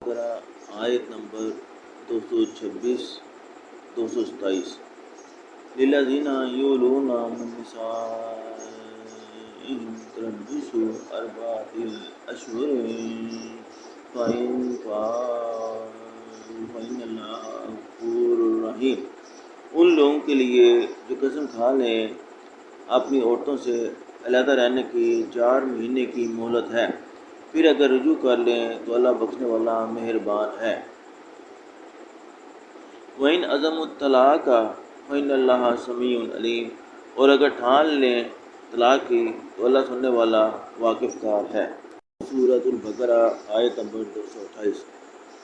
البقرہ آیت نمبر 226 227 للذین یولون من نسائہم تربصوا اربعۃ اشہر فإن فاءوا فإن اللہ غفور رحیم۔ ان لوگوں کے لیے جو قسم کھا لیں اپنی عورتوں سے علیحدہ رہنے کی 4 مہینے کی مہلت ہے، پھر اگر رجوع کر لیں تو اللہ بخشنے والا مہربان ہے۔ وَإِنْ عَزَمُوا الطَّلَاقَ فَإِنَّ اللَّهَ سَمِيعٌ عَلِيمٌ، اور اگر ٹھان لیں طلاق کی تو اللہ سننے والا واقف کار ہے۔ سورۃ البقرہ آیت نمبر 228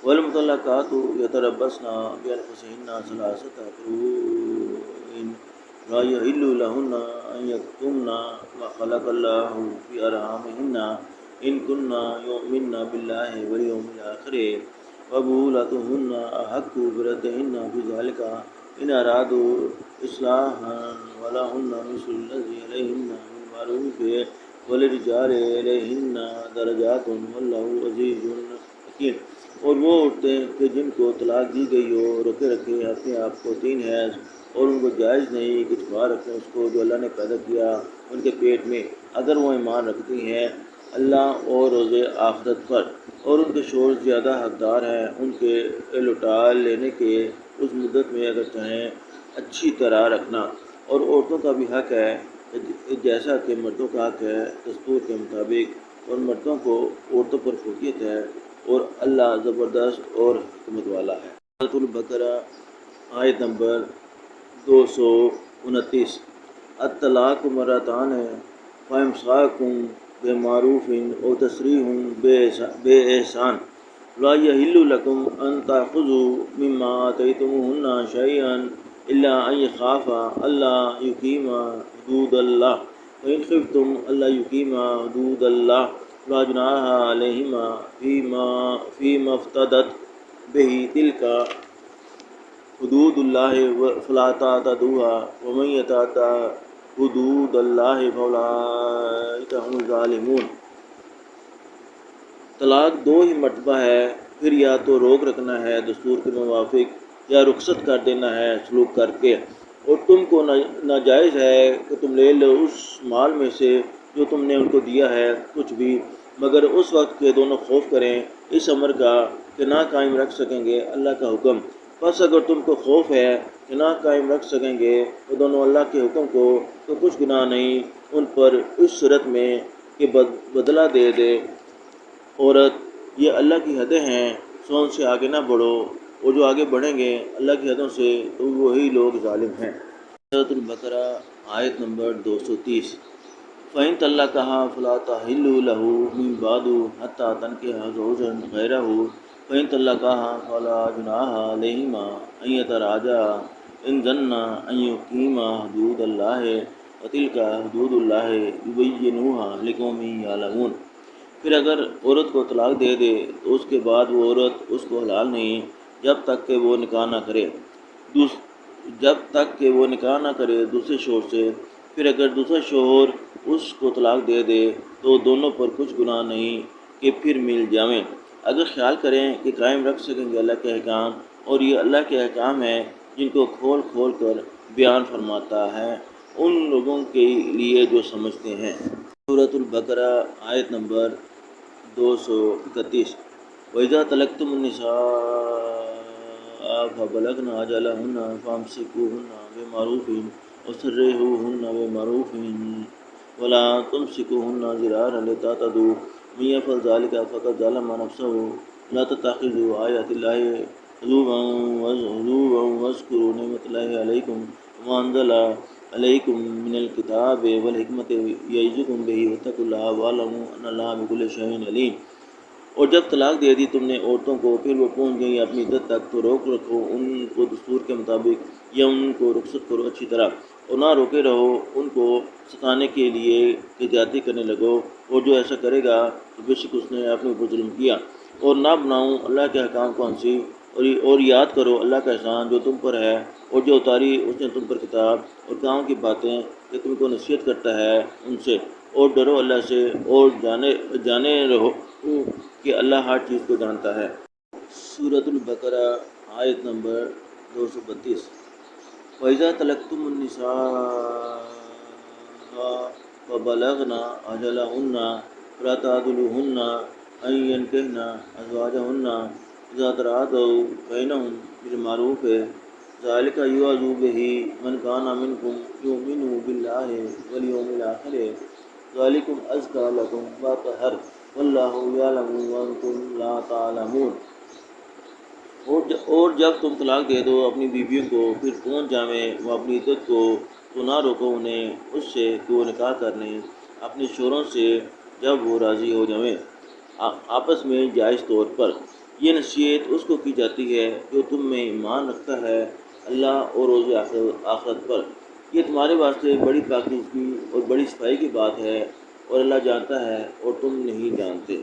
وَالْمُطَلَّقَاتُ يَتَرَبَّصْنَ بِأَنفُسِهِنَّ ثَلَاثَةَ قُرُوءٍ لَا يَحِلُّ لَهُنَّ أَن يَكْتُمْنَ مَا خَلَقَ اللَّهُ فِي أَرْحَامِهِنَّ إِن كُنَّ يُؤْمِنَّ بِاللَّهِ وَالْيَوْمِ الْآخِرِ وَبُعُولَتُهُنَّ أَحَقُّ بِرَدِّهِنَّ فِي ذَلِكَ إِنْ أَرَادُوا إِصْلَاحًا وَلَهُنَّ مِثْلُ الَّذِي عَلَيْهِنَّ بِالْمَعْرُوفِ وَلِلرِّجَالِ عَلَيْهِنَّ دَرَجَاتٌ وَاللَّهُ عَزِيزٌ حَكِيمٌ۔ اور وہ عورتیں کہ جن کو طلاق دی گئی ہو روکے رکھے اپنے آپ کو 3 حیض، اور ان کو جائز نہیں کہ چھپا رکھیں اس کو جو اللہ نے پیدا کیا ان کے پیٹ میں، اگر وہ ایمان رکھتی ہیں اللہ اور روز آخرت پر، اور ان کے شوہر زیادہ حقدار ہیں ان کے لوٹا لینے کے اس مدت میں اگر چاہیں اچھی طرح رکھنا۔ اور عورتوں کا بھی حق ہے جیسا کہ مردوں کا حق ہے دستور کے مطابق، اور مردوں کو عورتوں پر فوقیت ہے، اور اللہ زبردست اور حکمت والا ہے۔ سورۃ البقرہ آیت نمبر 229 الطلاق مرتان فإمساک بمعروف أو تسریح بإحسان لا يحل لكم أن تأخذوا مما آتيتموهن شيئا إلا أن يخافا ألا يقيما حدود الله فإن خفتم ألا يقيما حدود الله فلا جناح عليهما فيما افتدت به تلك حدود الله فلا تعتدوها ومن يتعدى حدود الله فأولئك هم الظالمون۔ طلاق 2 ہی مرتبہ ہے، پھر یا تو روک رکھنا ہے دستور کے موافق یا رخصت کر دینا ہے سلوک کر کے، اور تم کو ناجائز ہے کہ تم لے لو اس مال میں سے جو تم نے ان کو دیا ہے کچھ بھی، مگر اس وقت کہ دونوں خوف کریں اس امر کا کہ نہ قائم رکھ سکیں گے اللہ کا حکم۔ پس اگر تم کو خوف ہے کہ نہ قائم رکھ سکیں گے تو دونوں اللہ کے حکم کو تو کچھ گناہ نہیں ان پر اس صورت میں کہ بدلہ دے دے عورت۔ یہ اللہ کی حدیں ہیں، سو ان سے آگے نہ بڑھو، اور جو آگے بڑھیں گے اللہ کی حدوں سے تو وہی لوگ ظالم ہیں۔ سورۃ البقرہ آیت نمبر 230 فَإِن طَلَّقَهَا فَلَا تَحِلُّ لَهُ مِن بَعْدُ حَتَّىٰ تَنكِحَ زَوْجًا غَيْرَهُ فَإِن طَلَّقَهَا فَلَا جُنَاحَ عَلَيْهِمَا أَن يَتَرَاجَعَا إِن ظَنَّا أَن يُقِيمَا حُدُودَ اللَّهِ وَتِلْكَ حُدُودُ اللَّهِ يُبَيِّنُوهَا لِقَوْمٍ يَعْلَمُونَ۔ پھر اگر عورت کو طلاق دے دے تو اس کے بعد وہ عورت اس کو حلال نہیں جب تک کہ وہ نکاح نہ کرے دوسرے شوہر سے۔ پھر اگر دوسرا شوہر اس کو طلاق دے دے تو دونوں پر کچھ گناہ نہیں کہ پھر مل جائیں، اگر خیال کریں کہ قائم رکھ سکیں گے اللہ کے احکام، اور یہ اللہ کے احکام ہیں جن کو کھول کھول کر بیان فرماتا ہے ان لوگوں کے لیے جو سمجھتے ہیں۔ سورۃ البقرہ آیت نمبر 231 وَإِذَا طَلَّقْتُمُ النِّسَاءَ فَبَلَغْنَ أَجَلَهُنَّ فَأَمْسِكُوهُنَّ بِمَعْرُوفٍ وَسَرِّحُوهُنَّ بِمَعْرُوفٍ وَلَا تُمْسِكُوهُنَّ ضِرَارًا لِتَعْتَدُوا وَمَن يَفْعَلْ ذَلِكَ فَقَدْ ظَلَمَ نَفْسَهُ لَا تَتَّخِذُوا آيَاتِ اللَّهِ هُزُوًا وَاذْكُرُوا نِعْمَتَ اللَّهِ عَلَيْكُمْ وَمَا أَنزَلَ عَلَيْكُم مِّنَ الْكِتَابِ وَالْحِكْمَةِ يَعِظُكُم بِهِ وَاتَّقُوا اللَّهَ وَاعْلَمُوا أَنَّ اللَّهَ بِكُلِّ شَيْءٍ عَلِيمٌ۔ اور جب طلاق دے دی تم نے عورتوں کو پھر وہ پہنچ گئیں اپنی عدت تک تو روک رکھو ان کو دستور کے مطابق یا ان کو رخصت کرو اچھی طرح، اور نہ روکے رہو ان کو ستانے کے لیے کہ زیادتی کرنے لگو، اور جو ایسا کرے گا تو بے شک اس نے اپنے اوپر ظلم کیا۔ اور نہ بناؤ اللہ کے احکام کو ہنسی، اور یاد کرو اللہ کا احسان جو تم پر ہے، اور جو اتاری اس نے تم پر کتاب اور کام کی باتیں کہ تم کو نصیحت کرتا ہے ان سے، اور ڈرو اللہ سے، اور جانے رہو کہ اللہ ہر چیز کو جانتا ہے۔ سورۃ البقرہ آیت نمبر 232۔ وَإِذَا طَلَقْتُمُ النِّسَاءَ فَبَلَغْنَ أَجَلَهُنَّ فَلَا تَعْضُلُوهُنَّ أَن يَنكِحْنَ أَزْوَاجَهُنَّ إِذَا تَرَاضَوْا بَيْنَهُم بِالْمَعْرُوفِ ذَلِكَ يُوعَظُ بِهِ مَنْ كَانَ مِنكُمْ يُؤْمِنُ بِاللَّهِ وَالْيَوْمِ الْآخِرِ ذَلِكُمْ أَزْكَىٰ لَكُمْ وَأَطْهَرُ وَاللَّهُ يَعْلَمُ وَأَنْتُمْ لَا تَعْلَمُونَ۔ اور جب تم طلاق دے دو اپنی بیویوں کو، پھر پہنچ جاویں وہ اپنی عدت کو، تو نہ روکو انہیں اس سے کہ وہ نکاح کر لیں اپنے شوہروں سے جب وہ راضی ہو جاویں آپس میں جائز طور پر۔ یہ نصیحت اس کو کی جاتی ہے جو تم میں ایمان رکھتا ہے اللہ اور روز آخرت پر۔ یہ تمہارے واسطے بڑی پاکیزگی اور بڑی صفائی کی بات ہے، اور اللہ جانتا ہے اور تم نہیں جانتے۔